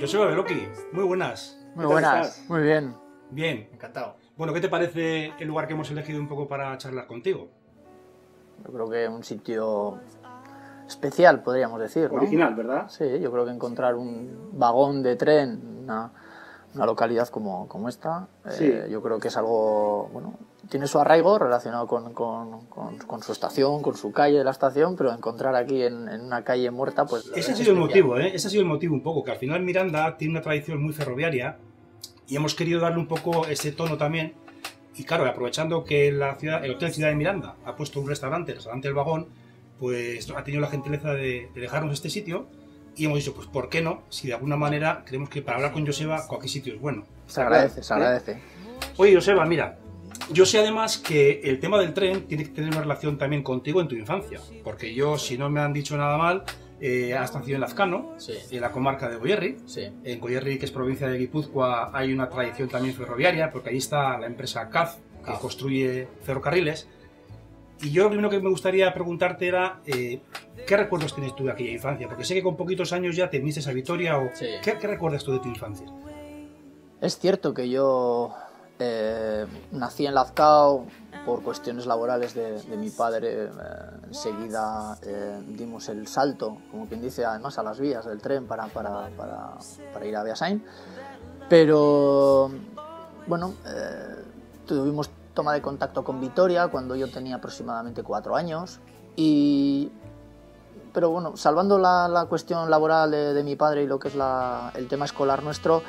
Joseba Beloki, muy buenas. Muy buenas, muy bien. Bien, encantado. Bueno, ¿qué te parece el lugar que hemos elegido un poco para charlar contigo? Yo creo que es un sitio especial, podríamos decir, ¿no? Original, ¿verdad? Sí, yo creo que encontrar un vagón de tren, una localidad como esta, Sí. yo creo que es algo, bueno, tiene su arraigo relacionado con su estación, con su calle de la estación, pero encontrar aquí en una calle muerta, pues... Ese ha sido el motivo, ¿eh? Ese ha sido el motivo un poco, que al final Miranda tiene una tradición muy ferroviaria y hemos querido darle un poco ese tono también. Y claro, aprovechando que el Hotel Ciudad de Miranda ha puesto un restaurante, el restaurante El Vagón, pues ha tenido la gentileza de dejarnos este sitio y hemos dicho, pues ¿por qué no? Si de alguna manera creemos que para hablar con Joseba cualquier sitio es bueno. Se agradece, se agradece. Oye, Joseba, mira, yo sé además que el tema del tren tiene que tener una relación también contigo en tu infancia, porque yo, si no me han dicho nada mal, has nacido en Lazcano, Sí. en la comarca de Goierri. Sí. En Goierri, que es provincia de Guipúzcoa, hay una tradición también ferroviaria, porque ahí está la empresa CAF, que construye ferrocarriles. Y yo lo primero que me gustaría preguntarte era, ¿qué recuerdos tienes tú de aquella infancia? Porque sé que con poquitos años ya te viniste a Vitoria, o Sí. ¿qué recuerdas tú de tu infancia? Es cierto que yo nací en Lazcao por cuestiones laborales de mi padre. Enseguida dimos el salto, como quien dice, además a las vías del tren para ir a Beasain. Pero bueno, tuvimos toma de contacto con Vitoria cuando yo tenía aproximadamente 4 años. Pero bueno, salvando la cuestión laboral de mi padre y lo que es el tema escolar nuestro,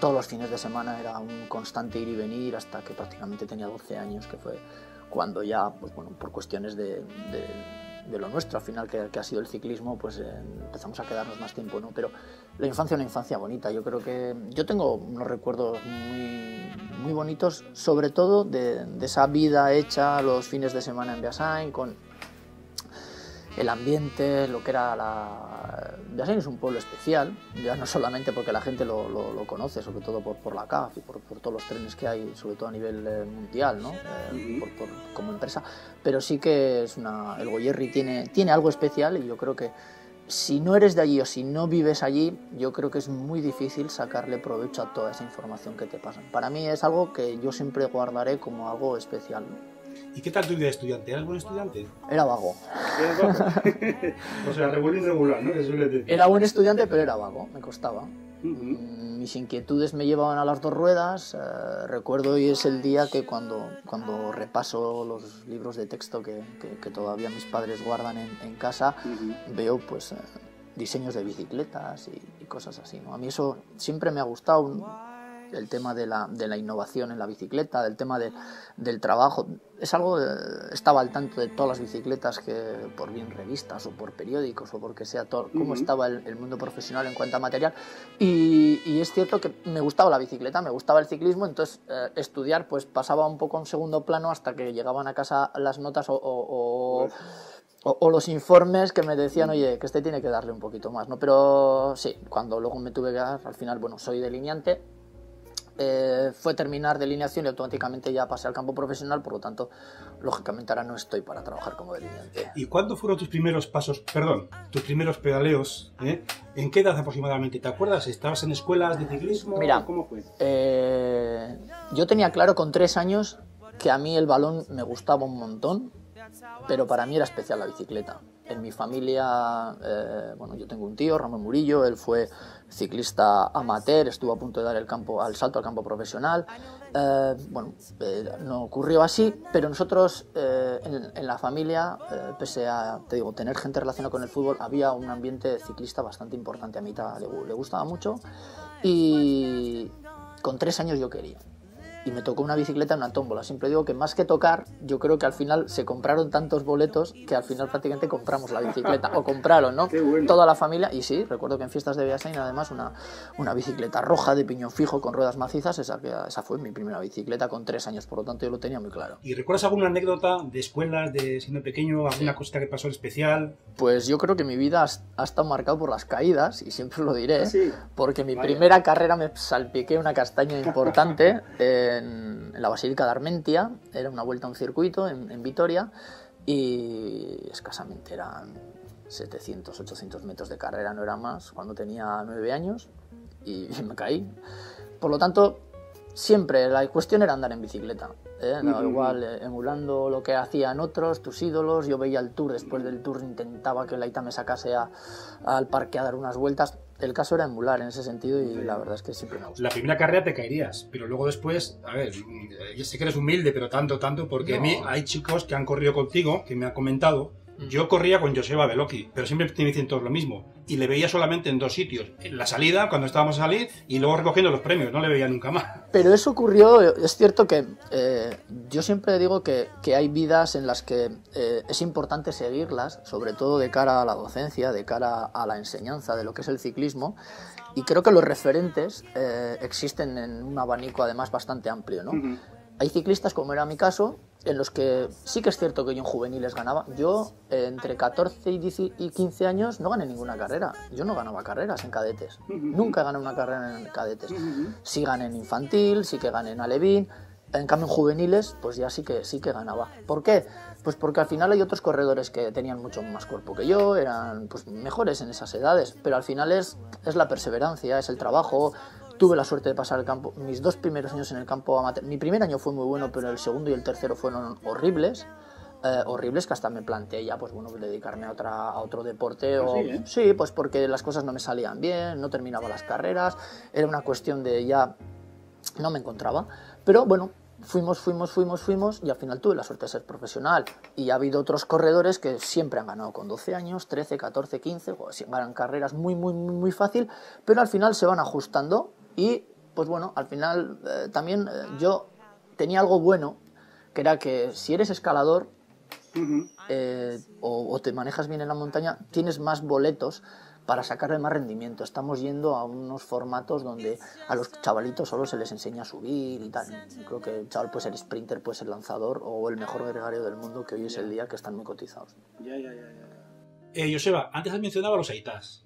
todos los fines de semana era un constante ir y venir hasta que prácticamente tenía 12 años, que fue cuando ya, pues bueno, por cuestiones de lo nuestro, al final, que ha sido el ciclismo, pues empezamos a quedarnos más tiempo, ¿no? Pero la infancia es una infancia bonita. Yo creo que yo tengo unos recuerdos muy bonitos, sobre todo de esa vida hecha los fines de semana en Beasain, con el ambiente, lo que era Beasain es un pueblo especial, ya no solamente porque la gente lo conoce, sobre todo por la CAF y por todos los trenes que hay, sobre todo a nivel mundial, ¿no? Como empresa, pero sí que el Goierri tiene algo especial, y yo creo que si no eres de allí o si no vives allí, yo creo que es muy difícil sacarle provecho a toda esa información que te pasan. Para mí es algo que yo siempre guardaré como algo especial, ¿no? ¿Y qué tal tu vida de estudiante? ¿Eras buen estudiante? Era vago. O sea, regular y regular, ¿no? Eso le decía. Era buen estudiante, pero era vago, me costaba. Mis inquietudes me llevaban a las dos ruedas. Recuerdo hoy es el día que cuando repaso los libros de texto que todavía mis padres guardan en casa, veo pues diseños de bicicletas y cosas así, ¿no? A mí eso siempre me ha gustado, el tema de la innovación en la bicicleta, del tema del trabajo. Es algo, estaba al tanto de todas las bicicletas, que por bien revistas o por periódicos o porque sea todo, cómo estaba el mundo profesional en cuanto a material, y es cierto que me gustaba la bicicleta, me gustaba el ciclismo, entonces estudiar pues pasaba un poco en segundo plano hasta que llegaban a casa las notas o los informes que me decían, oye, que tiene que darle un poquito más, ¿no? Pero sí, cuando luego me tuve que dar, al final, bueno, soy delineante. Fue terminar delineación y automáticamente ya pasé al campo profesional, por lo tanto, lógicamente ahora no estoy para trabajar como delineante. ¿Y cuándo fueron tus primeros tus primeros pedaleos? ¿En qué edad aproximadamente? ¿Te acuerdas? ¿Estabas en escuelas de ciclismo? Mira, ¿Cómo fue? Yo tenía claro con 3 años que a mí el balón me gustaba un montón, pero para mí era especial la bicicleta. En mi familia, bueno, yo tengo un tío, Ramón Murillo, él fue ciclista amateur, estuvo a punto de dar el salto al campo profesional. No ocurrió así, pero nosotros en la familia, pese a, te digo, tener gente relacionada con el fútbol, había un ambiente ciclista bastante importante. A mi tía le gustaba mucho, y con 3 años yo quería. Y me tocó una bicicleta en una tómbola. Siempre digo que más que tocar, yo creo que al final se compraron tantos boletos que al final prácticamente compramos la bicicleta. O compraron, ¿no? Qué bueno. Toda la familia. Y sí, recuerdo que en fiestas de Beasain, además, una bicicleta roja de piñón fijo con ruedas macizas. Esa fue mi primera bicicleta con 3 años. Por lo tanto, yo lo tenía muy claro. ¿Y recuerdas alguna anécdota de escuelas, de siendo pequeño, alguna cosita que pasó especial? Pues yo creo que mi vida ha estado marcada por las caídas, y siempre lo diré, ¿Ah, sí? porque mi primera carrera me salpiqué una castaña importante en la Basílica de Armentia. Era una vuelta a un circuito en Vitoria, y escasamente eran 700, 800 metros de carrera, no era más, cuando tenía 9 años y me caí. Por lo tanto, siempre la cuestión era andar en bicicleta, igual emulando lo que hacían otros, tus ídolos. Yo veía el Tour, después del Tour intentaba que la Ita me sacase al parque a dar unas vueltas. El caso era emular en ese sentido y la verdad es que siempre me gustó. La primera carrera te caerías, pero luego después, a ver, yo sé que eres humilde, pero tanto, porque no. A mí hay chicos que han corrido contigo, que me han comentado. Yo corría con Joseba Beloki, pero siempre te dicen todos lo mismo. Y le veía solamente en 2 sitios. En la salida, cuando estábamos a salir, y luego recogiendo los premios. No le veía nunca más. Pero eso ocurrió, es cierto que yo siempre digo que hay vidas en las que es importante seguirlas, sobre todo de cara a la docencia, de cara a la enseñanza de lo que es el ciclismo. Y creo que los referentes existen en un abanico además bastante amplio, ¿no? Hay ciclistas, como era mi caso, en los que sí que es cierto que yo en juveniles ganaba. Yo, entre 14 y 15 años, no gané ninguna carrera. Yo no ganaba carreras en cadetes. Nunca gané una carrera en cadetes. Sí gané en infantil, sí que gané en alevín. En cambio, en juveniles, pues ya sí que ganaba. ¿Por qué? Pues porque al final hay otros corredores que tenían mucho más cuerpo que yo, eran pues mejores en esas edades. Pero al final es la perseverancia, es el trabajo. Tuve la suerte de pasar el campo. Mis 2 primeros años en el campo amateur. Mi primer año fue muy bueno, pero el segundo y el tercero fueron horribles. Horribles, que hasta me planteé ya, pues bueno, dedicarme a otro deporte. Sí, pues porque las cosas no me salían bien, no terminaba las carreras. Era una cuestión de ya no me encontraba. Pero bueno, fuimos y al final tuve la suerte de ser profesional. Y ha habido otros corredores que siempre han ganado con 12 años, 13, 14, 15, ganan carreras muy fácil, pero al final se van ajustando. Y pues bueno, al final también yo tenía algo bueno, que era que si eres escalador o te manejas bien en la montaña, tienes más boletos para sacarle más rendimiento. Estamos yendo a unos formatos donde a los chavalitos solo se les enseña a subir y tal. Creo que el chaval puede ser sprinter, puede ser lanzador o el mejor gregario del mundo, que hoy es el día, que están muy cotizados. Joseba, antes has mencionado los aitas.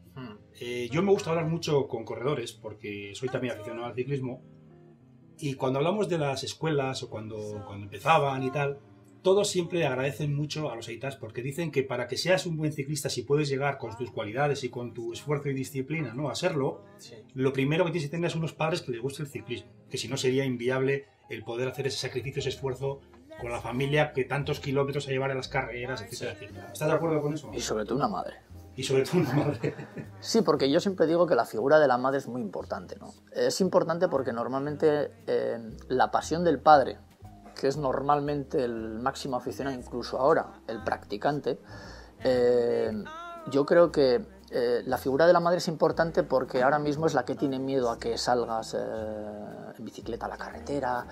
Yo me gusta hablar mucho con corredores porque soy también aficionado al ciclismo, y cuando hablamos de las escuelas o cuando empezaban y tal, todos siempre agradecen mucho a los aitas porque dicen que para que seas un buen ciclista, si puedes llegar con tus cualidades y con tu esfuerzo y disciplina, ¿no?, a serlo, lo primero que tienes que tener es unos padres que les guste el ciclismo, que si no sería inviable el poder hacer ese sacrificio, ese esfuerzo con la familia, que tantos kilómetros a llevar a las carreras, etcétera, etcétera. ¿Estás de acuerdo con eso? Y sobre todo una madre. Sí, porque yo siempre digo que la figura de la madre es muy importante, ¿no? Es importante porque normalmente la pasión del padre, que es normalmente el máximo aficionado, incluso ahora el practicante, yo creo que la figura de la madre es importante porque ahora mismo es la que tiene miedo a que salgas en bicicleta a la carretera,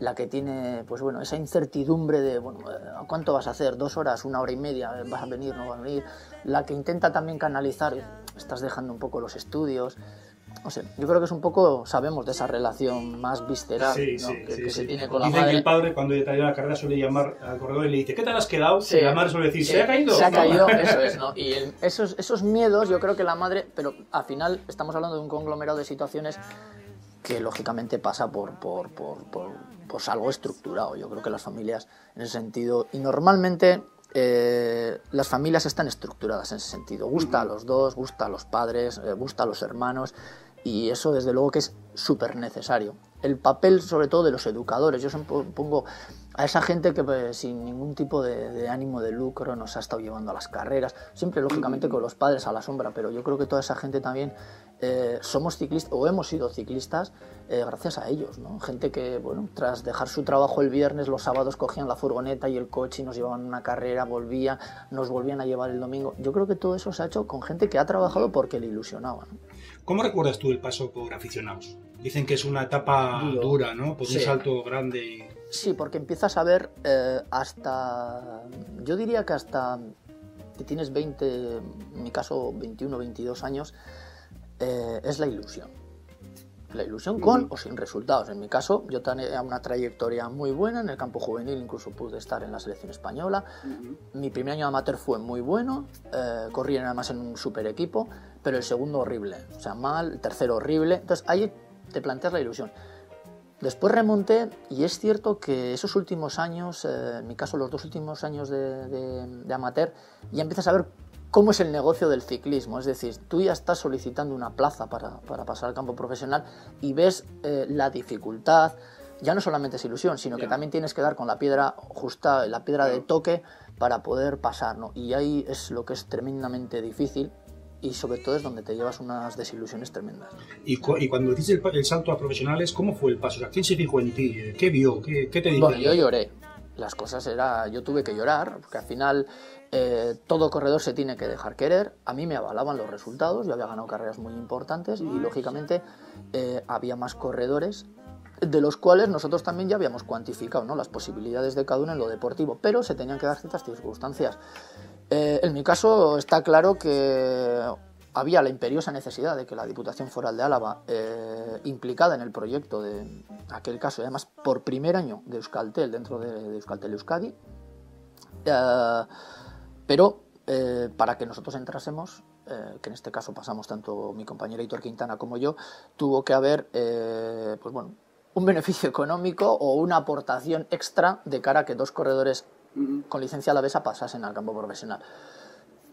la que tiene, pues bueno, esa incertidumbre de, bueno, ¿cuánto vas a hacer? 2 horas, 1 hora y media, ¿vas a venir, no vas a venir? La que intenta también canalizar, estás dejando un poco los estudios. No sé, yo creo que es un poco, sabemos de esa relación más visceral, ¿no? que se tiene con la Dicen madre. Que el padre, cuando ya termina la carrera, suele llamar al corredor y le dice: ¿qué tal has quedado? Sí. Y la madre suele decir: ¿se ha caído? Se ha caído, eso es, ¿no? Y esos miedos, yo creo que la madre, pero al final estamos hablando de un conglomerado de situaciones que lógicamente pasa por algo estructurado. Yo creo que las familias, en ese sentido, y normalmente las familias están estructuradas en ese sentido. Gusta a los dos, gusta a los padres, gusta a los hermanos, y eso desde luego que es súper necesario. El papel sobre todo de los educadores, yo siempre pongo a esa gente que sin ningún tipo de ánimo de lucro nos ha estado llevando a las carreras, siempre lógicamente con los padres a la sombra, pero yo creo que toda esa gente también somos ciclistas o hemos sido ciclistas gracias a ellos, ¿no? Gente que, bueno, tras dejar su trabajo el viernes, los sábados cogían la furgoneta y el coche y nos llevaban a una carrera, nos volvían a llevar el domingo. Yo creo que todo eso se ha hecho con gente que ha trabajado porque le ilusionaba, ¿no? ¿Cómo recuerdas tú el paso por aficionados? Dicen que es una etapa dura, ¿no? Por un salto grande y... Sí, porque empiezas a ver yo diría que hasta que tienes 20, en mi caso 21, 22 años, es la ilusión. La ilusión con o sin resultados. En mi caso, yo tenía una trayectoria muy buena en el campo juvenil, incluso pude estar en la selección española. Mi primer año amateur fue muy bueno, corrí además en un super equipo, pero el segundo horrible, o sea, mal, el tercero horrible. Entonces ahí te planteas la ilusión. Después remonté y es cierto que esos últimos años, en mi caso los 2 últimos años de amateur, ya empiezas a ver cómo es el negocio del ciclismo. Es decir, tú ya estás solicitando una plaza para pasar al campo profesional y ves la dificultad. Ya no solamente es ilusión, sino que también tienes que dar con la piedra justa, la piedra de toque para poder pasar, ¿no? Y ahí es lo que es tremendamente difícil y sobre todo es donde te llevas unas desilusiones tremendas. Y cuando hiciste el salto a profesionales, ¿cómo fue el paso? O sea, ¿quién se fijó en ti? ¿Qué vio? ¿Qué te dijo? Bueno, yo lloré. Las cosas yo tuve que llorar, porque al final todo corredor se tiene que dejar querer. A mí me avalaban los resultados, yo había ganado carreras muy importantes y lógicamente había más corredores de los cuales nosotros también ya habíamos cuantificado, ¿no?, las posibilidades de cada uno en lo deportivo, pero se tenían que dar ciertas circunstancias. En mi caso está claro que había la imperiosa necesidad de que la Diputación Foral de Álava, implicada en el proyecto de aquel caso, y además por primer año de Euskaltel, dentro de Euskaltel Euskadi, pero para que nosotros entrásemos, que en este caso pasamos tanto mi compañero Hitor Quintana como yo, tuvo que haber pues bueno, un beneficio económico o una aportación extra de cara a que dos corredores con licencia alavesa pasasen al campo profesional.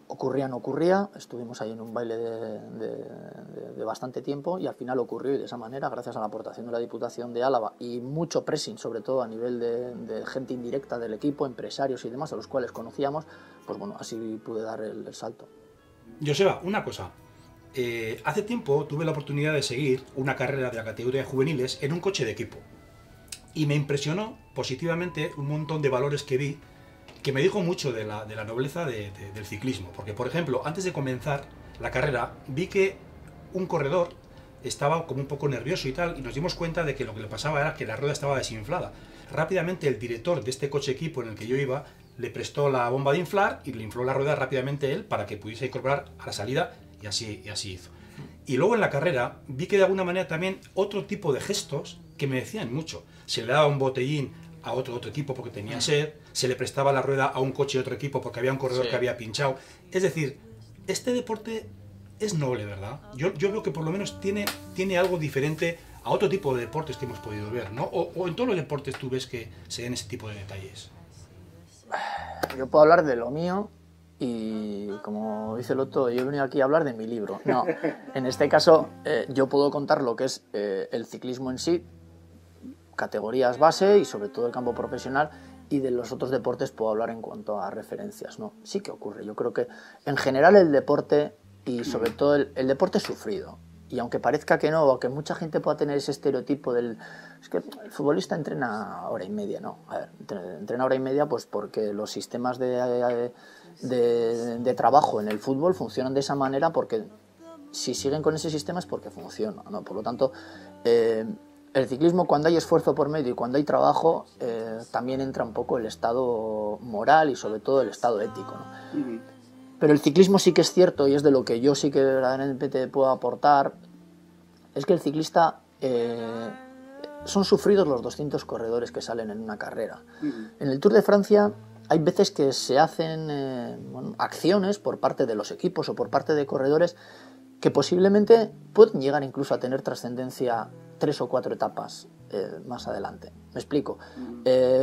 Ocurría, no ocurría, estuvimos ahí en un baile de bastante tiempo y al final ocurrió, y de esa manera, gracias a la aportación de la Diputación de Álava y mucho pressing, sobre todo a nivel de gente indirecta del equipo, empresarios y demás, a los cuales conocíamos, pues bueno, así pude dar el salto. Joseba, una cosa. Hace tiempo tuve la oportunidad de seguir una carrera de la categoría de juveniles en un coche de equipo y me impresionó positivamente un montón de valores que vi, que me dijo mucho de la nobleza del ciclismo, porque por ejemplo, antes de comenzar la carrera vi que un corredor estaba como un poco nervioso y tal, y nos dimos cuenta de que lo que le pasaba era que la rueda estaba desinflada. Rápidamente el director de este coche equipo en el que yo iba le prestó la bomba de inflar y le infló la rueda rápidamente él para que pudiese incorporar a la salida. Y así hizo. Y luego en la carrera vi que de alguna manera también otro tipo de gestos que me decían mucho. Se le daba un botellín a otro equipo porque tenía sed, se le prestaba la rueda a un coche de otro equipo porque había un corredor que había pinchado. Es decir, este deporte es noble, ¿verdad? Yo veo que por lo menos tiene algo diferente a otro tipo de deportes que hemos podido ver, ¿no? O en todos los deportes tú ves que se den ese tipo de detalles. Yo puedo hablar de lo mío. Y como dice el otro, yo he venido aquí a hablar de mi libro. No, en este caso yo puedo contar lo que es el ciclismo en sí, categorías base y sobre todo el campo profesional, y de los otros deportes puedo hablar en cuanto a referencias, ¿no? Sí que ocurre, yo creo que en general el deporte, y sobre todo el deporte es sufrido. Y aunque parezca que no, o que mucha gente pueda tener ese estereotipo del... Es que el futbolista entrena hora y media, ¿no? A ver, entrena hora y media pues porque los sistemas de trabajo en el fútbol funcionan de esa manera, porque si siguen con ese sistema es porque funciona, ¿no? Por lo tanto, el ciclismo, cuando hay esfuerzo por medio y cuando hay trabajo, también entra un poco el estado moral y sobre todo el estado ético, ¿no? Pero el ciclismo sí que es cierto, y es de lo que yo sí que verdaderamente te puedo aportar, es que el ciclista, son sufridos los 200 corredores que salen en una carrera. En el Tour de Francia hay veces que se hacen acciones por parte de los equipos o por parte de corredores que posiblemente pueden llegar incluso a tener trascendencia 3 o 4 etapas más adelante. Me explico.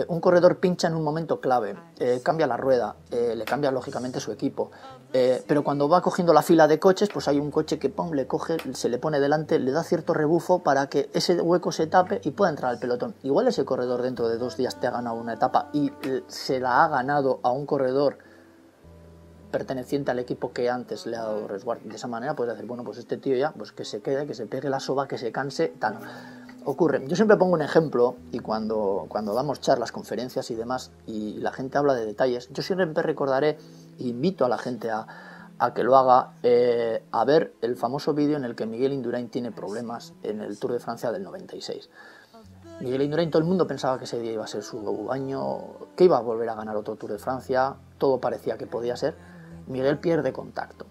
Un corredor pincha en un momento clave, cambia la rueda, le cambia lógicamente su equipo, pero cuando va cogiendo la fila de coches, pues hay un coche que le coge, se le pone delante, le da cierto rebufo para que ese hueco se tape y pueda entrar al pelotón. Igual ese corredor dentro de 2 días te ha ganado una etapa y se la ha ganado a un corredor perteneciente al equipo que antes le ha dado resguardo. De esa manera puedes decir, bueno, pues este tío ya, pues que se quede, que se pegue la soba, que se canse, tal. Ocurre. Yo siempre pongo un ejemplo, y cuando damos charlas, conferencias y demás, y la gente habla de detalles, yo siempre recordaré, e invito a la gente a que lo haga, a ver el famoso vídeo en el que Miguel Indurain tiene problemas en el Tour de Francia del 96. Miguel Indurain, todo el mundo pensaba que ese día iba a ser su año, que iba a volver a ganar otro Tour de Francia, todo parecía que podía ser. Miguel pierde contacto,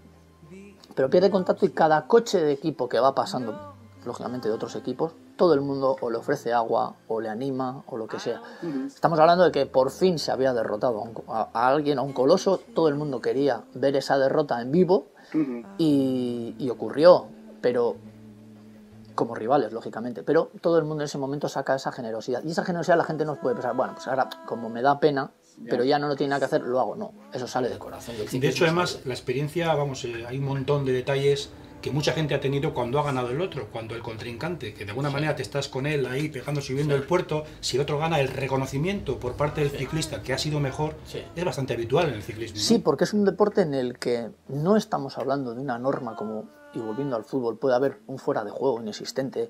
pero pierde contacto y cada coche de equipo que va pasando, lógicamente de otros equipos, todo el mundo o le ofrece agua o le anima o lo que sea. Estamos hablando de que por fin se había derrotado a alguien, a un coloso, todo el mundo quería ver esa derrota en vivo y ocurrió, pero como rivales, lógicamente, pero todo el mundo en ese momento saca esa generosidad, y esa generosidad la gente nos puede pensar, bueno, pues ahora como me da pena, pero ya no tiene nada que hacer, lo hago. No, eso sale de corazón. De hecho, además, la experiencia, vamos, hay un montón de detalles que mucha gente ha tenido cuando ha ganado el otro, cuando el contrincante, que de alguna manera te estás con él ahí pegando, subiendo el puerto, si el otro gana, el reconocimiento por parte del ciclista que ha sido mejor, es bastante habitual en el ciclismo, ¿no? Sí, porque es un deporte en el que no estamos hablando de una norma como, y volviendo al fútbol, puede haber un fuera de juego inexistente,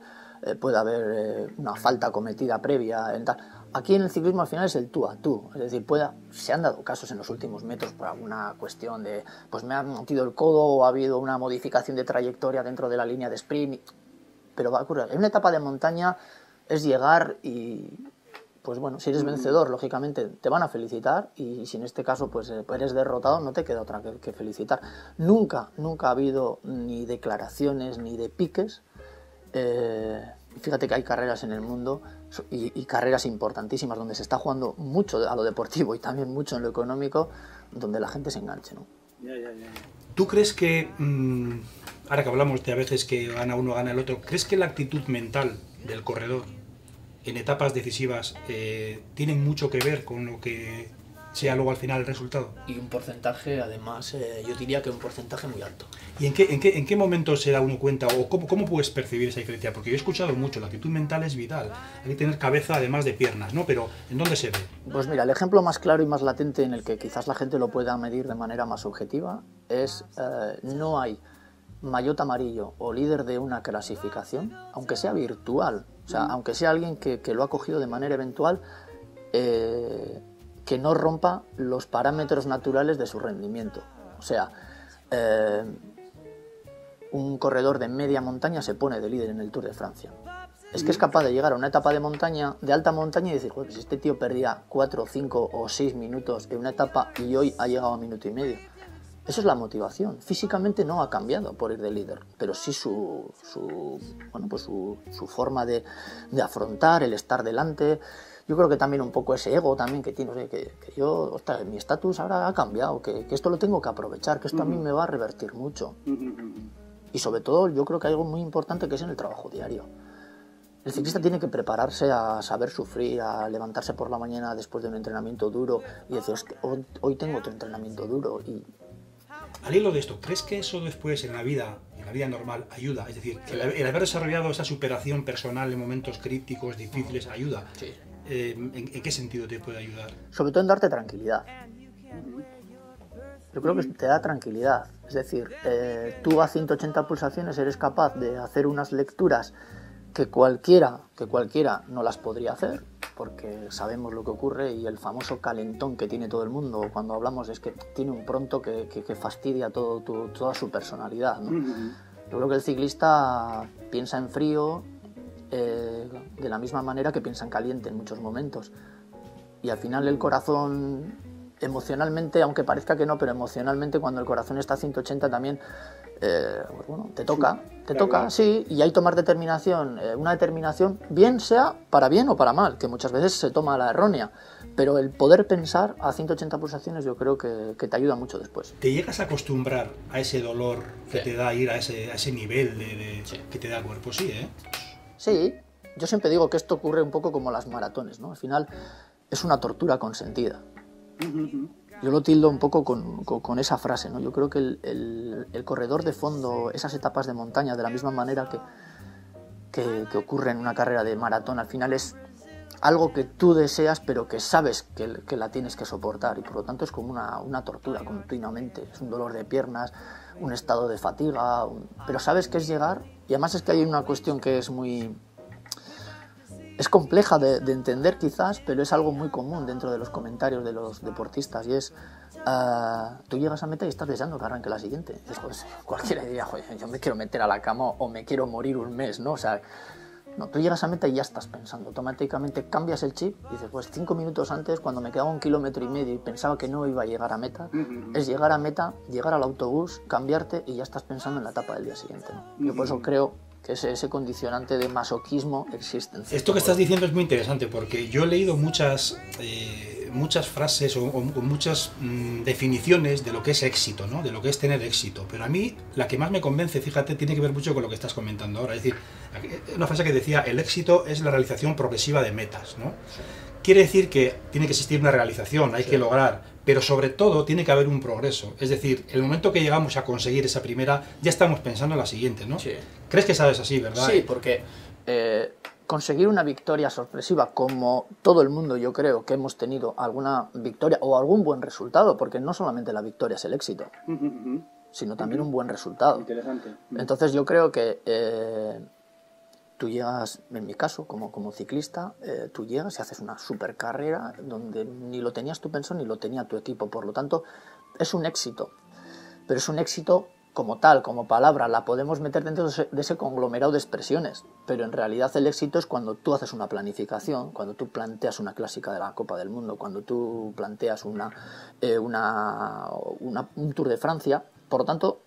puede haber una falta cometida previa, tal. Aquí en el ciclismo al final es el tú a tú, es decir, se han dado casos en los últimos metros por alguna cuestión de, pues me han metido el codo o ha habido una modificación de trayectoria dentro de la línea de sprint, pero va a ocurrir. En una etapa de montaña es llegar y, pues bueno, si eres vencedor, lógicamente te van a felicitar, y si en este caso pues eres derrotado, no te queda otra que felicitar. Nunca ha habido ni declaraciones ni de piques. Fíjate que hay carreras en el mundo y carreras importantísimas donde se está jugando mucho a lo deportivo y también mucho en lo económico, donde la gente se enganche, ¿no? ¿Tú crees que, ahora que hablamos de a veces que gana uno, gana el otro, ¿crees que la actitud mental del corredor en etapas decisivas tienen mucho que ver con lo que sea luego al final el resultado? Y un porcentaje, además, yo diría que un porcentaje muy alto. ¿Y en qué momento se da uno cuenta o cómo puedes percibir esa diferencia? Porque yo he escuchado mucho, la actitud mental es vital, hay que tener cabeza además de piernas, ¿no? Pero ¿en dónde se ve? Pues mira, el ejemplo más claro y más latente en el que quizás la gente lo pueda medir de manera más objetiva es no hay maillot amarillo o líder de una clasificación, aunque sea virtual, o sea, aunque sea alguien que lo ha cogido de manera eventual, que no rompa los parámetros naturales de su rendimiento. O sea, un corredor de media montaña se pone de líder en el Tour de Francia. Es que es capaz de llegar a una etapa de montaña, de alta montaña, y decir, pues si este tío perdía 4, 5 o 6 minutos en una etapa y hoy ha llegado a minuto y medio. Eso es la motivación. Físicamente no ha cambiado por ir de líder, pero sí su forma de afrontar, el estar delante. Yo creo que también un poco ese ego también que tiene, que yo, ostras, mi estatus ahora ha cambiado, que esto lo tengo que aprovechar, que esto a mí me va a revertir mucho. Y sobre todo yo creo que hay algo muy importante que es en el trabajo diario. El ciclista tiene que prepararse a saber sufrir, a levantarse por la mañana después de un entrenamiento duro y decir, hoy tengo otro entrenamiento duro. Y al hilo de esto, ¿crees que eso después en la vida normal ayuda? Es decir, el haber desarrollado esa superación personal en momentos críticos, difíciles, ayuda. Sí. ¿En qué sentido te puede ayudar? Sobre todo en darte tranquilidad. Yo creo que te da tranquilidad. Es decir, tú a 180 pulsaciones eres capaz de hacer unas lecturas que cualquiera no las podría hacer, porque sabemos lo que ocurre, y el famoso calentón que tiene todo el mundo cuando hablamos es que tiene un pronto que fastidia toda su personalidad, ¿no? Yo creo que el ciclista piensa en frío de la misma manera que piensa en caliente en muchos momentos, y al final el corazón emocionalmente, aunque parezca que no, pero emocionalmente cuando el corazón está a 180 también te toca, sí, y hay que tomar determinación, una determinación, bien sea para bien o para mal, que muchas veces se toma la errónea, pero el poder pensar a 180 pulsaciones yo creo que te ayuda mucho después. ¿Te llegas a acostumbrar a ese dolor que te da ir a ese nivel que te da el cuerpo? Sí, ¿eh? Sí, yo siempre digo que esto ocurre un poco como las maratones, ¿no? Al final es una tortura consentida. Yo lo tildo un poco con esa frase, ¿no? Yo creo que el corredor de fondo, esas etapas de montaña, de la misma manera que ocurre en una carrera de maratón, al final es algo que tú deseas, pero que sabes que la tienes que soportar, y por lo tanto es como una tortura continuamente. Es un dolor de piernas, un estado de fatiga, pero sabes que es llegar, y además es que hay una cuestión que es compleja de entender quizás, pero es algo muy común dentro de los comentarios de los deportistas, y es tú llegas a meta y estás deseando que arranque la siguiente. Pues, cualquiera diría, joder, yo me quiero meter a la cama o me quiero morir un mes, ¿no? O sea, no, tú llegas a meta y ya estás pensando, automáticamente cambias el chip y dices, pues 5 minutos antes, cuando me quedaba 1,5 kilómetros y pensaba que no iba a llegar a meta, es llegar a meta, llegar al autobús, cambiarte y ya estás pensando en la etapa del día siguiente, ¿no? Yo por eso creo que ese condicionante de masoquismo existe. Esto que estás diciendo es muy interesante, porque yo he leído muchas frases o muchas definiciones de lo que es éxito, ¿no? De lo que es tener éxito, pero a mí la que más me convence, fíjate, tiene que ver mucho con lo que estás comentando ahora. Es decir, una frase que decía, el éxito es la realización progresiva de metas, ¿no? quiere decir que tiene que existir una realización, hay que lograr, pero sobre todo tiene que haber un progreso. Es decir, el momento que llegamos a conseguir esa primera, ya estamos pensando en la siguiente, ¿no? Sí. ¿Crees que sabes así, verdad? Sí, porque conseguir una victoria sorpresiva, como todo el mundo yo creo que hemos tenido alguna victoria o algún buen resultado, porque no solamente la victoria es el éxito, sino también un buen resultado. Interesante. Entonces yo creo que tú llegas, en mi caso, como ciclista, tú llegas y haces una super carrera donde ni lo tenías tú pensado ni lo tenía tu equipo. Por lo tanto, es un éxito. Pero es un éxito como tal, como palabra. La podemos meter dentro de ese conglomerado de expresiones. Pero en realidad el éxito es cuando tú haces una planificación, cuando tú planteas una clásica de la Copa del Mundo, cuando tú planteas un Tour de Francia. Por lo tanto,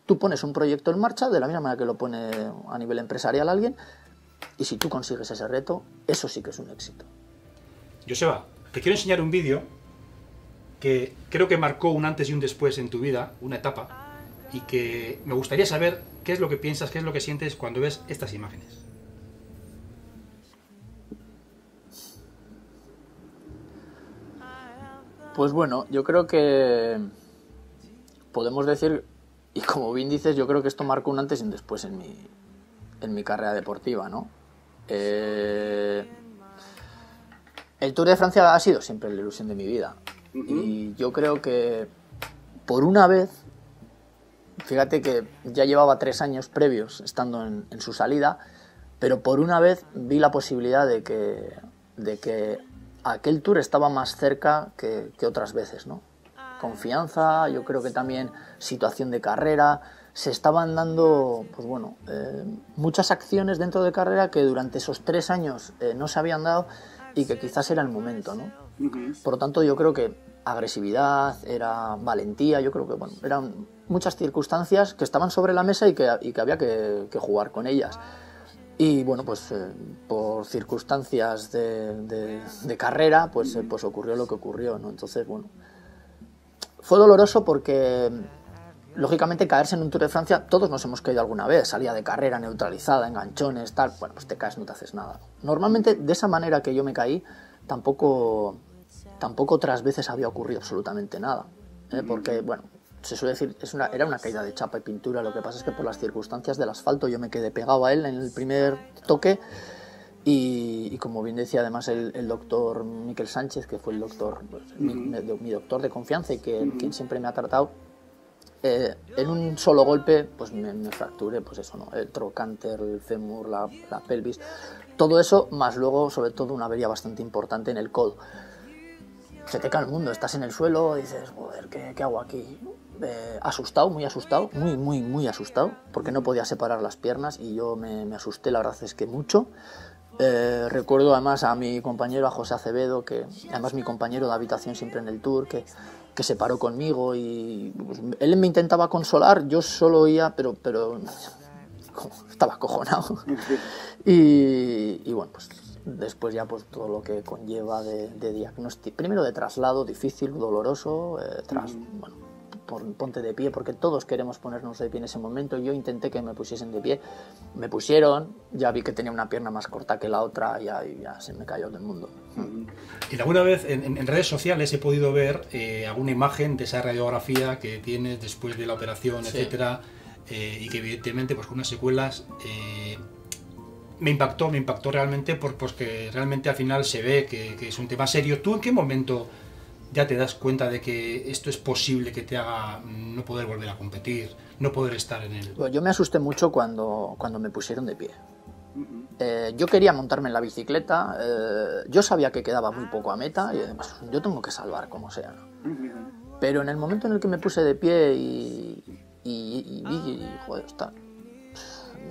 tú pones un proyecto en marcha de la misma manera que lo pone a nivel empresarial alguien, y si tú consigues ese reto, eso sí que es un éxito. Joseba, te quiero enseñar un vídeo que creo que marcó un antes y un después en tu vida, una etapa, y que me gustaría saber qué es lo que piensas, qué es lo que sientes cuando ves estas imágenes. Pues bueno, yo creo que podemos decir, y como bien dices, yo creo que esto marcó un antes y un después en mi carrera deportiva, ¿no? El Tour de Francia ha sido siempre la ilusión de mi vida. Y yo creo que por una vez, fíjate que ya llevaba 3 años previos estando en su salida, pero por una vez vi la posibilidad de que aquel Tour estaba más cerca que otras veces, ¿no? Confianza, yo creo que también situación de carrera, se estaban dando, pues bueno, muchas acciones dentro de carrera que durante esos 3 años no se habían dado y que quizás era el momento, ¿no? Por lo tanto, yo creo que agresividad, era valentía, yo creo que, bueno, eran muchas circunstancias que estaban sobre la mesa y que había que jugar con ellas. Y bueno, pues por circunstancias de carrera, pues ocurrió lo que ocurrió, ¿no? Entonces, bueno, fue doloroso porque, lógicamente, caerse en un Tour de Francia, todos nos hemos caído alguna vez, salía de carrera neutralizada, enganchones, tal, bueno, pues te caes, no te haces nada. Normalmente, de esa manera que yo me caí, tampoco otras veces había ocurrido absolutamente nada, porque, bueno, se suele decir, era una caída de chapa y pintura, lo que pasa es que por las circunstancias del asfalto yo me quedé pegado a él en el primer toque y como bien decía además el doctor Miquel Sánchez, que fue el doctor, pues, mi doctor de confianza y quien siempre me ha tratado, en un solo golpe pues me fracturé, pues eso, ¿no? El trocánter, el fémur, la pelvis, todo eso, más luego sobre todo una avería bastante importante en el codo. Se te cae el mundo, estás en el suelo, dices, joder, ¿qué hago aquí? Asustado, muy asustado, porque no podía separar las piernas y yo me asusté, la verdad es que mucho. Recuerdo además a mi compañero, a José Acevedo, que además mi compañero de habitación siempre en el Tour, que se paró conmigo y pues, él me intentaba consolar, yo solo oía, pero estaba acojonado. Y bueno, pues después ya pues todo lo que conlleva de diagnóstico, primero de traslado difícil, doloroso, bueno, ponte de pie, porque todos queremos ponernos de pie en ese momento. Yo intenté que me pusiesen de pie, me pusieron, ya vi que tenía una pierna más corta que la otra, ya se me cayó del mundo. Y alguna vez en redes sociales he podido ver alguna imagen de esa radiografía que tienes después de la operación, sí, etcétera, y que evidentemente pues con unas secuelas me impactó realmente, porque realmente al final se ve que es un tema serio. ¿Tú en qué momento ya te das cuenta de que esto es posible que te haga no poder volver a competir, no poder estar en el...? Yo me asusté mucho cuando me pusieron de pie. Yo quería montarme en la bicicleta, yo sabía que quedaba muy poco a meta y además yo tengo que salvar como sea, ¿no? Pero en el momento en el que me puse de pie y vi, joder,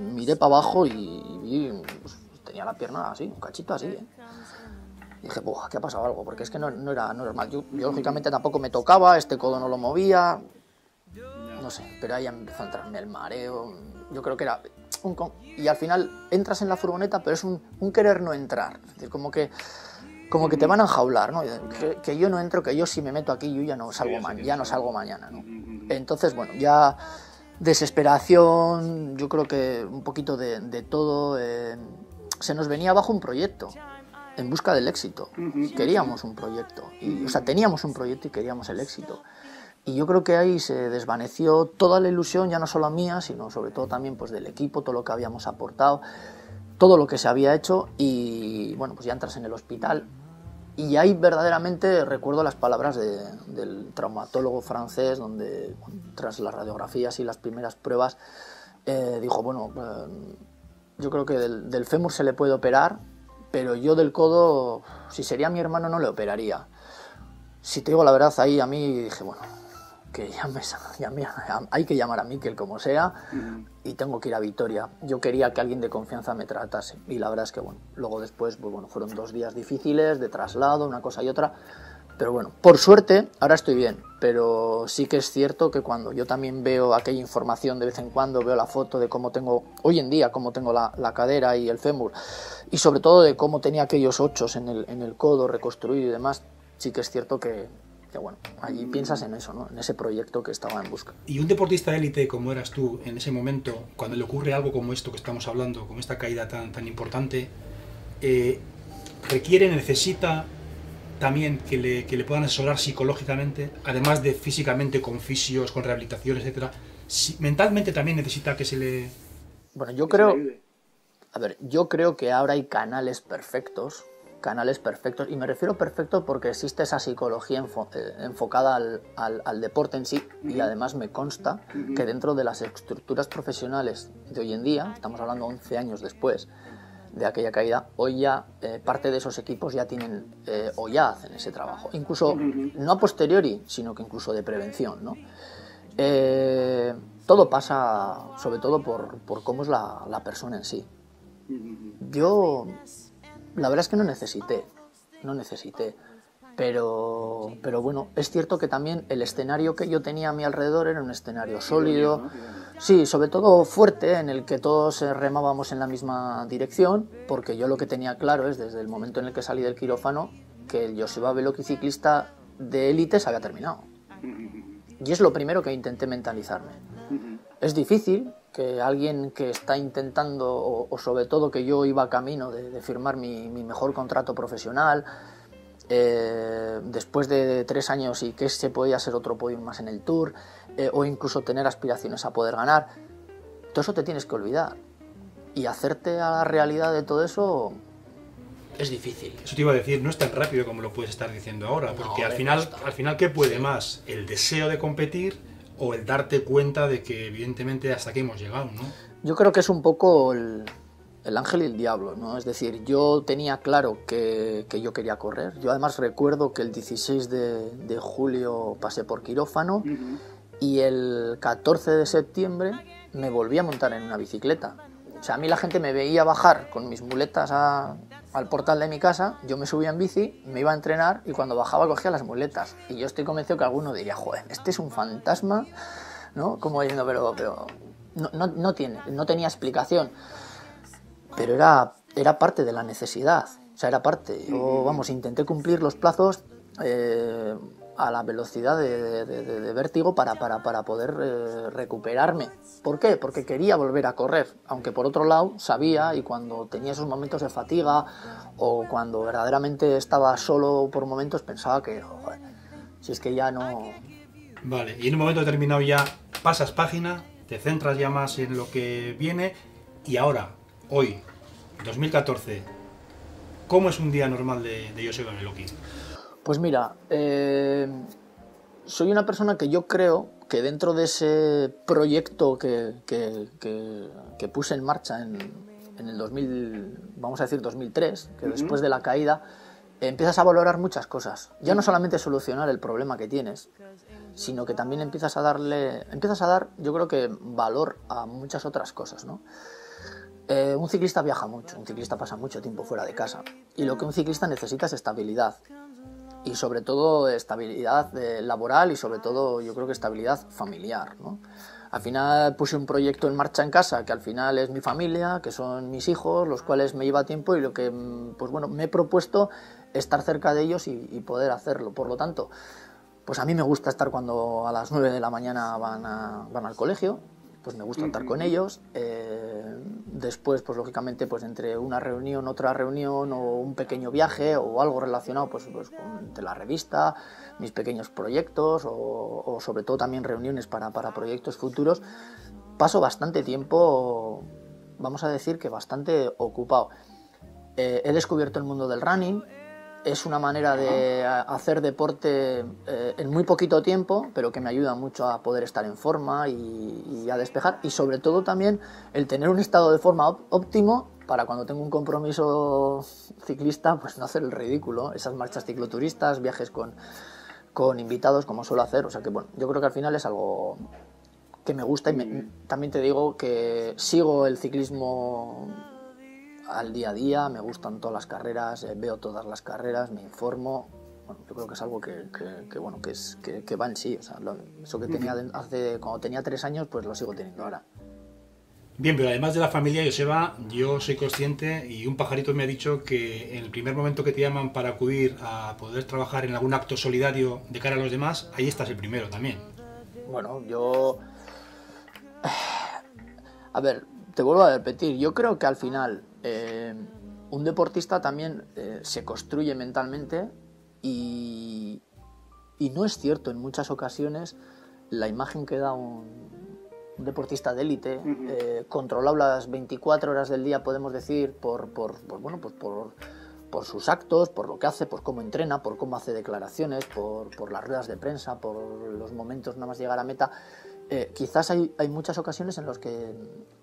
miré para abajo y vi, pues, tenía la pierna así, un cachito así, Y dije, ¿qué ha pasado algo? Porque es que no era normal. Yo lógicamente tampoco me tocaba, este codo no lo movía, no sé, pero ahí empezó a entrarme el mareo. Yo creo que era y al final entras en la furgoneta, pero es un querer no entrar, es decir, como que te van a enjaular, ¿no? Que yo no entro, que yo si me meto aquí yo ya no salgo mañana, ¿no? Entonces, bueno, ya desesperación, yo creo que un poquito de todo, se nos venía abajo un proyecto. en busca del éxito. Queríamos un proyecto, o sea, teníamos un proyecto y queríamos el éxito. Y yo creo que ahí se desvaneció toda la ilusión, ya no solo mía, sino sobre todo también pues del equipo, todo lo que habíamos aportado, todo lo que se había hecho, y bueno, pues ya entras en el hospital. Y ahí verdaderamente recuerdo las palabras del traumatólogo francés, donde tras las radiografías y las primeras pruebas dijo, bueno, yo creo que del fémur se le puede operar, pero yo del codo, si sería mi hermano, no le operaría. Si te digo la verdad, ahí a mí dije, bueno, que hay que llamar a Mikel como sea, y tengo que ir a Vitoria. Yo quería que alguien de confianza me tratase, y la verdad es que bueno, luego después pues bueno, fueron 2 días difíciles de traslado, una cosa y otra, pero bueno, por suerte ahora estoy bien. Pero sí que es cierto que cuando yo también veo aquella información de vez en cuando, veo la foto de cómo tengo hoy en día, cómo tengo la cadera y el fémur, y sobre todo de cómo tenía aquellos ochos en el codo reconstruido y demás, sí que es cierto que bueno, allí piensas en eso, ¿no? En ese proyecto que estaba en busca. Y un deportista élite como eras tú en ese momento, cuando le ocurre algo como esto que estamos hablando, con esta caída tan importante, necesita también que le puedan asesorar psicológicamente, además de físicamente con fisios, con rehabilitación, etcétera. Mentalmente también necesita que se le... Bueno, yo creo que ahora hay canales perfectos, y me refiero perfecto porque existe esa psicología enfocada al deporte en sí, y además me consta que dentro de las estructuras profesionales de hoy en día, estamos hablando 11 años después de aquella caída, hoy ya parte de esos equipos ya tienen o ya hacen ese trabajo, incluso no a posteriori, sino que incluso de prevención, ¿no? Todo pasa sobre todo por cómo es la persona en sí. Yo la verdad es que no necesité, pero bueno, es cierto que también el escenario que yo tenía a mi alrededor era un escenario sólido, sí, sobre todo fuerte, en el que todos remábamos en la misma dirección, porque yo lo que tenía claro es, desde el momento en el que salí del quirófano, que el Joseba Beloki ciclista de élite se había terminado. Y es lo primero que intenté mentalizarme. Es difícil que alguien que está intentando, o sobre todo que yo iba camino de firmar mi mejor contrato profesional, después de 3 años y que ese podía ser otro podium más en el Tour, o incluso tener aspiraciones a poder ganar, todo eso te tienes que olvidar. Y hacerte a la realidad de todo eso es difícil. Eso te iba a decir, no es tan rápido como lo puedes estar diciendo ahora, porque al final ¿qué puede más? ¿El deseo de competir o el darte cuenta de que evidentemente hasta aquí hemos llegado, ¿no? Yo creo que es un poco el ángel y el diablo, ¿no? Es decir, yo tenía claro que yo quería correr. Yo además recuerdo que el 16 de julio pasé por quirófano, y el 14 de septiembre me volví a montar en una bicicleta. O sea, a mí la gente me veía bajar con mis muletas al portal de mi casa, yo me subía en bici, me iba a entrenar, y cuando bajaba cogía las muletas. Y yo estoy convencido que alguno diría, joder, este es un fantasma, ¿no? Como diciendo, pero no tenía explicación. Pero era parte de la necesidad, o sea, era parte. Yo, vamos, intenté cumplir los plazos a la velocidad de vértigo para poder recuperarme. ¿Por qué? Porque quería volver a correr, aunque por otro lado sabía, y cuando tenía esos momentos de fatiga o cuando verdaderamente estaba solo por momentos, pensaba que, joder, si es que ya no... Vale, y en un momento determinado ya pasas página, te centras ya más en lo que viene, y ahora, hoy, 2014, ¿cómo es un día normal de Joseba Beloki? Pues mira, soy una persona que yo creo que dentro de ese proyecto que puse en marcha en el 2003, que después de la caída, empiezas a valorar muchas cosas. Ya no solamente solucionar el problema que tienes, sino que también empiezas a dar, yo creo que, valor a muchas otras cosas, ¿no? Un ciclista viaja mucho, un ciclista pasa mucho tiempo fuera de casa, y lo que un ciclista necesita es estabilidad. Y sobre todo estabilidad laboral, y sobre todo yo creo que estabilidad familiar, ¿no? Al final puse un proyecto en marcha en casa, que al final es mi familia, que son mis hijos, los cuales me lleva tiempo, y lo que, pues bueno, me he propuesto estar cerca de ellos y poder hacerlo. Por lo tanto, pues a mí me gusta estar cuando a las 9 de la mañana van al colegio, pues me gusta estar con ellos. Después, pues lógicamente, pues entre una reunión, otra reunión, o un pequeño viaje, o algo relacionado pues con la revista, mis pequeños proyectos, o sobre todo también reuniones para proyectos futuros, paso bastante tiempo, vamos a decir que bastante ocupado. He descubierto el mundo del running. Es una manera de hacer deporte en muy poquito tiempo, pero que me ayuda mucho a poder estar en forma y a despejar. Y sobre todo también el tener un estado de forma óptimo para cuando tengo un compromiso ciclista, pues no hacer el ridículo. Esas marchas cicloturistas, viajes con invitados, como suelo hacer. O sea que bueno, yo creo que al final es algo que me gusta. Y también te digo que sigo el ciclismo al día a día, me gustan todas las carreras, veo todas las carreras, me informo. Bueno, yo creo que es algo que va en sí. O sea, eso que tenía cuando tenía 3 años, pues lo sigo teniendo ahora. Bien, pero además de la familia, Joseba, yo soy consciente y un pajarito me ha dicho que en el primer momento que te llaman para acudir a poder trabajar en algún acto solidario de cara a los demás, ahí estás el primero también. Bueno, a ver, te vuelvo a repetir, yo creo que al final un deportista también se construye mentalmente y no es cierto en muchas ocasiones la imagen que da un deportista de élite, controlado las 24 horas del día, podemos decir, por sus actos, por lo que hace, por cómo entrena, por cómo hace declaraciones, por las ruedas de prensa, por los momentos nada más llegar a meta. Quizás hay muchas ocasiones en las que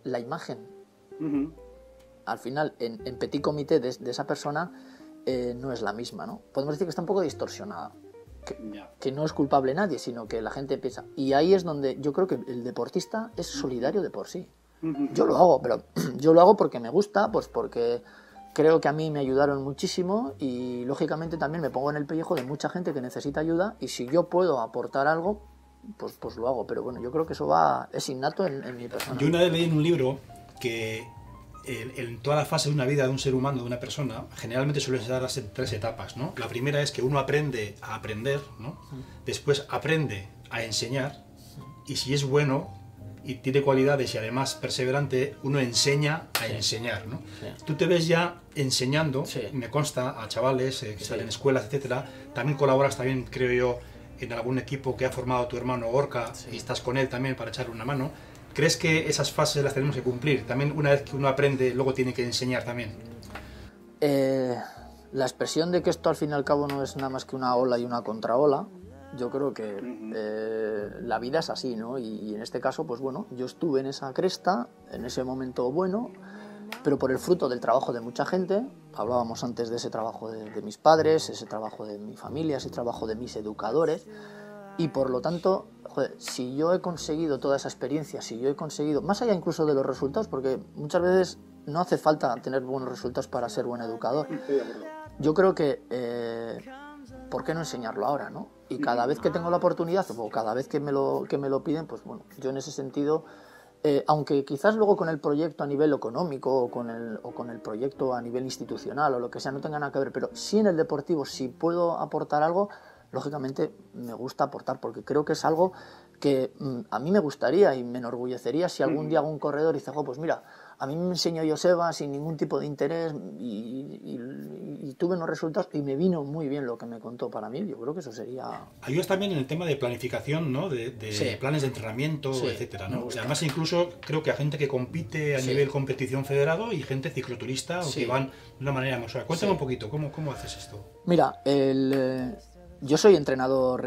la imagen, al final, en petit comité de esa persona, no es la misma, ¿no? Podemos decir que está un poco distorsionada. Que no es culpable nadie, sino que la gente piensa. Y ahí es donde yo creo que el deportista es solidario de por sí. Yo lo hago, pero yo lo hago porque me gusta, pues porque creo que a mí me ayudaron muchísimo y lógicamente también me pongo en el pellejo de mucha gente que necesita ayuda y si yo puedo aportar algo, pues lo hago. Pero bueno, yo creo que eso es innato en mi persona. Yo una vez leí en un libro que en toda la fase de una vida de un ser humano, de una persona, generalmente suelen darse 3 etapas, ¿no? La primera es que uno aprende a aprender, ¿no? Después aprende a enseñar y si es bueno y tiene cualidades y además perseverante, uno enseña a enseñar, ¿no? Sí. Tú te ves ya enseñando, me consta, a chavales que están en escuelas, etcétera. También colaboras, también creo yo, en algún equipo que ha formado tu hermano Gorka y estás con él también para echarle una mano. ¿Crees que esas fases las tenemos que cumplir? También una vez que uno aprende, luego tiene que enseñar también. La expresión de que esto al fin y al cabo no es nada más que una ola y una contraola, yo creo que la vida es así, ¿no? Y en este caso, pues bueno, yo estuve en esa cresta, en ese momento bueno, pero por el fruto del trabajo de mucha gente. Hablábamos antes de ese trabajo de mis padres, ese trabajo de mi familia, ese trabajo de mis educadores. Y por lo tanto, joder, si yo he conseguido toda esa experiencia, si yo he conseguido, más allá incluso de los resultados, porque muchas veces no hace falta tener buenos resultados para ser buen educador. Yo creo que, ¿por qué no enseñarlo ahora, no? Y cada vez que tengo la oportunidad, o cada vez que me lo piden, pues bueno, yo en ese sentido, aunque quizás luego con el proyecto a nivel económico o con el proyecto a nivel institucional o lo que sea no tenga nada que ver, pero sí en el deportivo, si puedo aportar algo, lógicamente me gusta aportar porque creo que es algo que a mí me gustaría y me enorgullecería si algún día hago un corredor y dice, pues mira, a mí me enseñó Joseba sin ningún tipo de interés y tuve unos resultados y me vino muy bien lo que me contó para mí. Yo creo que eso sería... Ayudas también en el tema de planificación, ¿no? De planes de entrenamiento, etcétera, ¿no? Además, incluso creo que a gente que compite a nivel competición federado y gente cicloturista o que van de una manera más suave. Cuéntame un poquito, ¿cómo haces esto? Mira, yo soy entrenador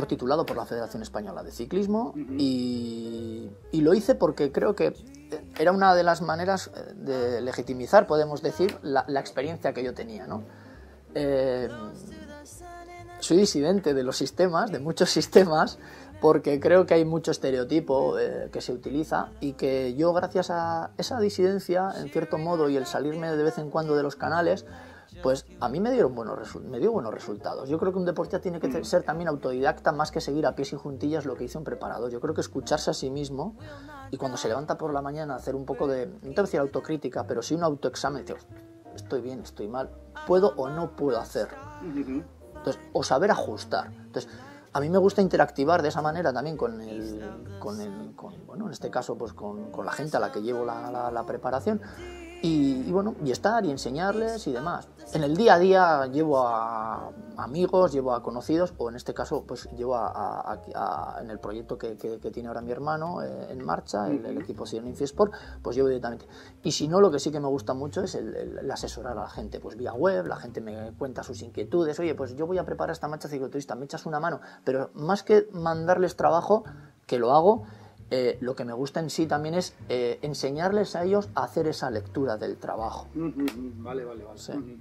titulado por la Federación Española de Ciclismo y lo hice porque creo que era una de las maneras de legitimizar, podemos decir, la experiencia que yo tenía, ¿no? Soy disidente de los sistemas, de muchos sistemas, porque creo que hay mucho estereotipo que se utiliza y que yo, gracias a esa disidencia, en cierto modo, y el salirme de vez en cuando de los canales, pues a mí me dio buenos resultados. Yo creo que un deportista tiene que ser también autodidacta más que seguir a pies y juntillas lo que hizo un preparador. Yo creo que escucharse a sí mismo y cuando se levanta por la mañana hacer un poco de, no te voy a decir autocrítica, pero sí un autoexamen, tío, estoy bien, estoy mal, puedo o no puedo hacer. Entonces, o saber ajustar. Entonces, a mí me gusta interactivar de esa manera también bueno, en este caso pues con la gente a la que llevo la preparación y bueno, y estar y enseñarles y demás. En el día a día llevo a amigos, llevo a conocidos, o en este caso pues llevo en el proyecto que tiene ahora mi hermano en marcha, el equipo Sillon Infiesport, pues llevo directamente. Y si no, lo que sí que me gusta mucho es el asesorar a la gente, pues vía web, la gente me cuenta sus inquietudes, oye, pues yo voy a preparar esta marcha cicloturista, me echas una mano, pero más que mandarles trabajo, que lo hago, lo que me gusta en sí también es enseñarles a ellos a hacer esa lectura del trabajo. Vale. Sí.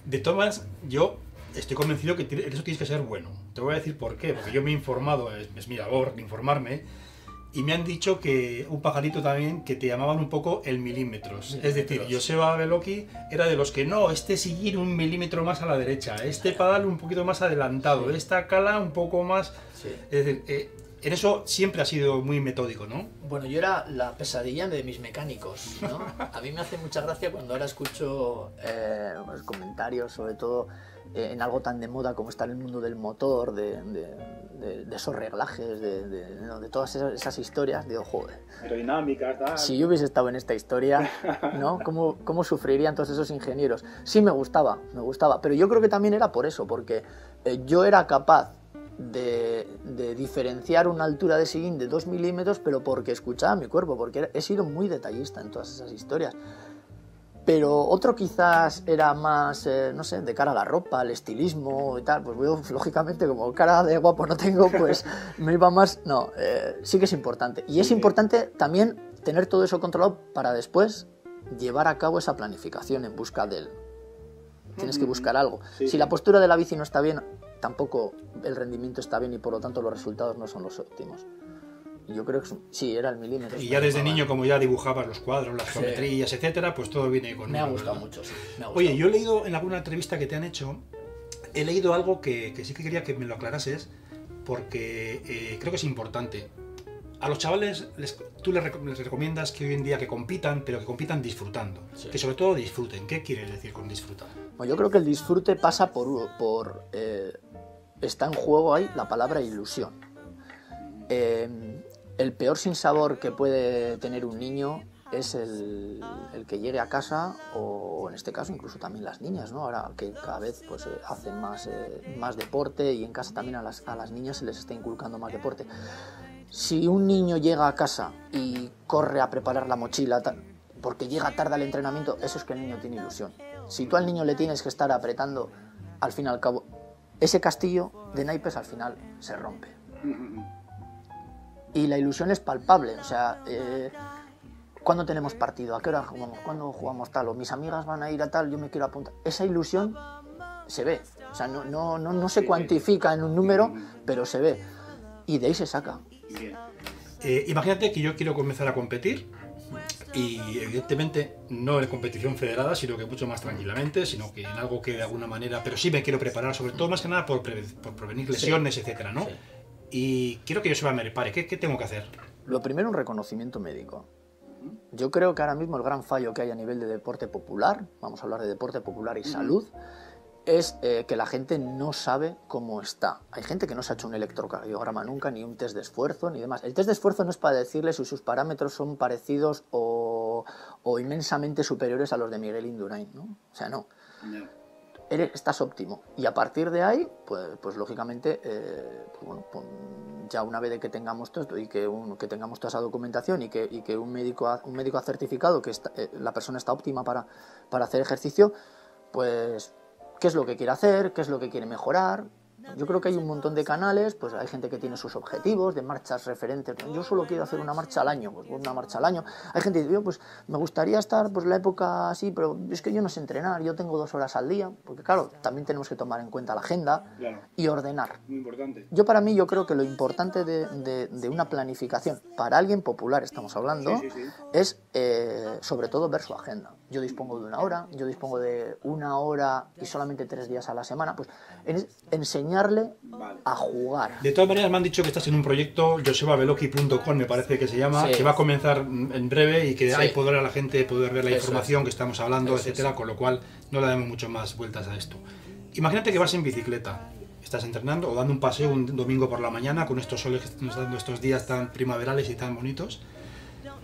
De todas maneras, yo estoy convencido que eso tienes que ser bueno. Te voy a decir por qué, porque yo me he informado, es mi labor informarme, y me han dicho que un pajarito también que te llamaban un poco el milímetros. Es decir, Joseba Beloki era de los que no, seguir 1 milímetro más a la derecha, pedal un poquito más adelantado, esta cala un poco más... Sí. Es decir, en eso siempre ha sido muy metódico, ¿no? Bueno, yo era la pesadilla de mis mecánicos, ¿no? A mí me hace mucha gracia cuando ahora escucho los comentarios, sobre todo en algo tan de moda como está en el mundo del motor, de esos reglajes, de todas esas historias. Digo, joder, aerodinámica, tal. Si yo hubiese estado en esta historia, ¿no? ¿Cómo sufrirían todos esos ingenieros? Sí, me gustaba, pero yo creo que también era por eso, porque yo era capaz de diferenciar una altura de sillín de 2 milímetros, pero porque escuchaba mi cuerpo, porque he sido muy detallista en todas esas historias. Pero otro quizás era más, no sé, de cara a la ropa, al estilismo y tal, pues yo, lógicamente, como cara de guapo no tengo, pues me iba más... No, sí que es importante. Y es importante también tener todo eso controlado para después llevar a cabo esa planificación en busca de él. Tienes que buscar algo. Si la postura de la bici no está bien, tampoco el rendimiento está bien y por lo tanto los resultados no son los óptimos. Yo creo que sí, era el milímetro. Y ya desde niño, como ya dibujabas los cuadros, las geometrías, etcétera, pues todo viene con... Me ha gustado mucho, sí. Oye, yo he leído en alguna entrevista que te han hecho, he leído algo que sí que quería que me lo aclarases, porque creo que es importante. A los chavales tú les recomiendas que hoy en día que compitan, pero que compitan disfrutando. Sí. Que sobre todo disfruten. ¿Qué quieres decir con disfrutar? Bueno, yo creo que el disfrute pasa está en juego ahí la palabra ilusión. El peor sinsabor que puede tener un niño es el que llegue a casa, o en este caso incluso también las niñas, ¿no? Ahora que cada vez pues, hacen más deporte y en casa también a las niñas se les está inculcando más deporte. Si un niño llega a casa y corre a preparar la mochila porque llega tarde al entrenamiento, eso es que el niño tiene ilusión. Si tú al niño le tienes que estar apretando, al fin y al cabo, ese castillo de naipes al final se rompe. Y la ilusión es palpable, o sea, ¿cuándo tenemos partido? ¿A qué hora jugamos? ¿Cuándo jugamos tal? O mis amigas van a ir a tal, yo me quiero apuntar. Esa ilusión se ve, o sea, no se cuantifica en un número, pero se ve. Y de ahí se saca. Bien. Imagínate que yo quiero comenzar a competir y evidentemente no en competición federada, sino que mucho más tranquilamente, sino que en algo que de alguna manera, pero sí me quiero preparar, sobre todo más que nada por prevenir lesiones, etcétera, ¿no? Sí. Y quiero que yo se me prepare. ¿Qué tengo que hacer? Lo primero, un reconocimiento médico. Yo creo que ahora mismo el gran fallo que hay a nivel de deporte popular, vamos a hablar de deporte popular y salud, es que la gente no sabe cómo está. Hay gente que no se ha hecho un electrocardiograma nunca, ni un test de esfuerzo, ni demás. El test de esfuerzo no es para decirle si sus parámetros son parecidos o inmensamente superiores a los de Miguel Indurain, ¿no? O sea, no. Estás óptimo. Y a partir de ahí, pues lógicamente, ya una vez de que tengamos todo esto y que tengamos toda esa documentación y que un médico ha certificado que la persona está óptima para hacer ejercicio, pues... ¿Qué es lo que quiere hacer? ¿Qué es lo que quiere mejorar? Yo creo que hay un montón de canales, pues hay gente que tiene sus objetivos de marchas referentes. Yo solo quiero hacer una marcha al año, pues una marcha al año. Hay gente que dice, pues me gustaría estar pues la época así, pero es que yo no sé entrenar, yo tengo 2 horas al día, porque claro, también tenemos que tomar en cuenta la agenda y ordenar. Muy importante. Yo creo que lo importante de una planificación, para alguien popular estamos hablando, es sobre todo ver su agenda. Yo dispongo de 1 hora, yo dispongo de 1 hora y solamente 3 días a la semana, pues enseñarle a jugar. De todas maneras me han dicho que estás en un proyecto, josebabeloki.com me parece que se llama, que va a comenzar en breve y que hay poder a la gente poder ver la información que estamos hablando, etcétera, con lo cual no le damos mucho más vueltas a esto. Imagínate que vas en bicicleta, estás entrenando o dando un paseo un domingo por la mañana con estos soles que nos están dando estos días tan primaverales y tan bonitos,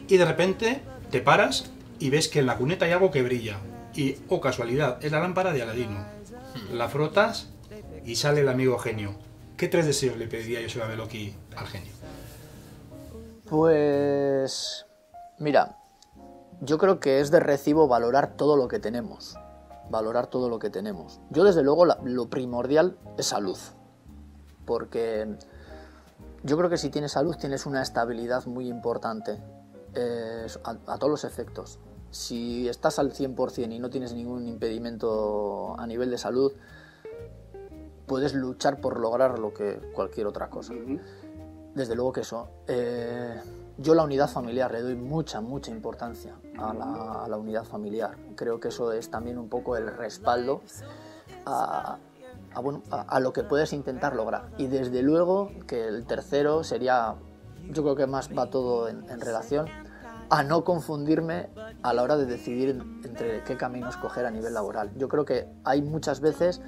y de repente te paras y ves que en la cuneta hay algo que brilla y, oh casualidad, es la lámpara de Aladino. La frotas y sale el amigo genio. ¿Qué 3 deseos le pediría Joseba Beloki al genio? Pues mira, yo creo que es de recibo valorar todo lo que tenemos. Valorar todo lo que tenemos. Yo desde luego lo primordial es salud. Porque yo creo que si tienes salud tienes una estabilidad muy importante a todos los efectos. Si estás al 100% y no tienes ningún impedimento a nivel de salud, puedes luchar por lograr lo que cualquier otra cosa. Desde luego que eso. Yo la unidad familiar le doy mucha importancia a la unidad familiar. Creo que eso es también un poco el respaldo a lo que puedes intentar lograr. Y desde luego que el tercero sería, yo creo que más va todo en relación a no confundirme a la hora de decidir entre qué camino escoger a nivel laboral. Yo creo que hay muchas veces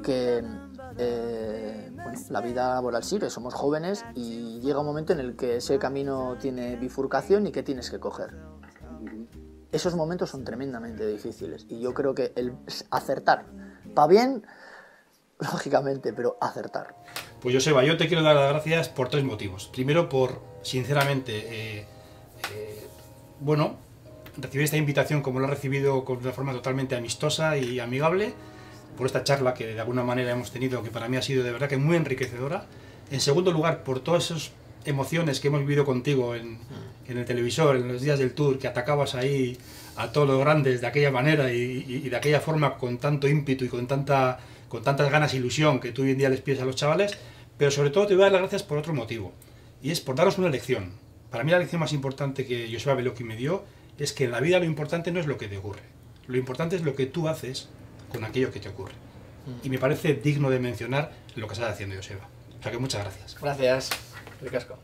que la vida laboral sirve, somos jóvenes y llega un momento en el que ese camino tiene bifurcación y que tienes que coger. Esos momentos son tremendamente difíciles y yo creo que el acertar, para bien, lógicamente, pero acertar. Pues Joseba, yo te quiero dar las gracias por 3 motivos. Primero por, sinceramente, recibir esta invitación como lo he recibido de una forma totalmente amistosa y amigable, por esta charla que de alguna manera hemos tenido, que para mí ha sido de verdad que muy enriquecedora. En segundo lugar, por todas esas emociones que hemos vivido contigo en el televisor, en los días del Tour, que atacabas ahí a todos los grandes de aquella manera y de aquella forma, con tanto ímpetu y con tantas ganas e ilusión que tú hoy en día les pides a los chavales. Pero sobre todo te voy a dar las gracias por otro motivo, y es por darnos una lección. Para mí la lección más importante que Joseba Beloki me dio es que en la vida lo importante no es lo que te ocurre, lo importante es lo que tú haces con aquello que te ocurre. Y me parece digno de mencionar lo que estás haciendo, Joseba. O sea que muchas gracias. Gracias, ricasco.